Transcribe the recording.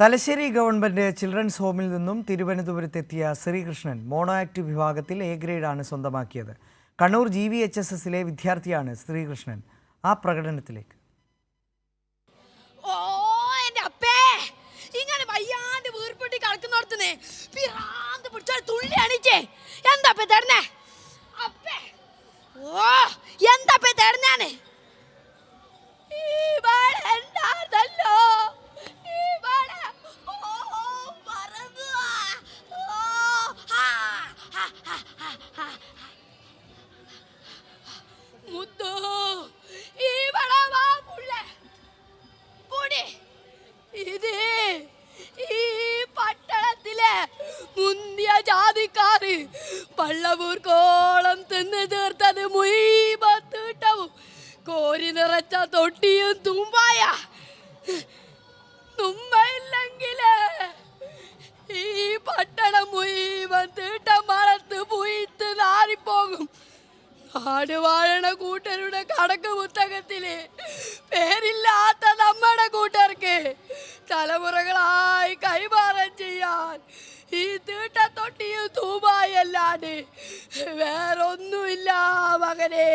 Thalassery government children's ഹോമിൽ നിന്നും തിരുവനന്തപുരത്തെത്തിയ Sreekrishnan mono act വിഭാഗത്തിൽ എ ഗ്രേഡാണ് സ്വന്തമാക്കിയത്. കണ്ണൂർ GVHSSലെ വിദ്യാർത്ഥിയാണ് ശ്രീകൃഷ്ണൻ. ആ പ്രകടനത്തിലേക്ക്. ജാതിക്കാര് പള്ളപൂർക്കോളം തിന്ന് തീർത്തത് മുഴുവൻ കോരി നിറച്ച തൊട്ടിയും തുമ്പായ തുമ്പയില്ലെങ്കില് ഈ പട്ടണം മുഴുവൻ തീട്ടം മണത്ത് പുയ്ത്ത് നാറിപ്പോകും. നാട് വാഴണ കൂട്ടരുടെ കണക്ക് പുസ്തകത്തില് പേരില്ലാത്ത നമ്മുടെ കൂട്ടർക്ക് തലമുറകളായി കൈമാറം ചെയ്യാൻ ഈ തീട്ടത്തൊട്ടിയും തൂവായല്ലാണ്ട് വേറൊന്നുമില്ല മകനേ.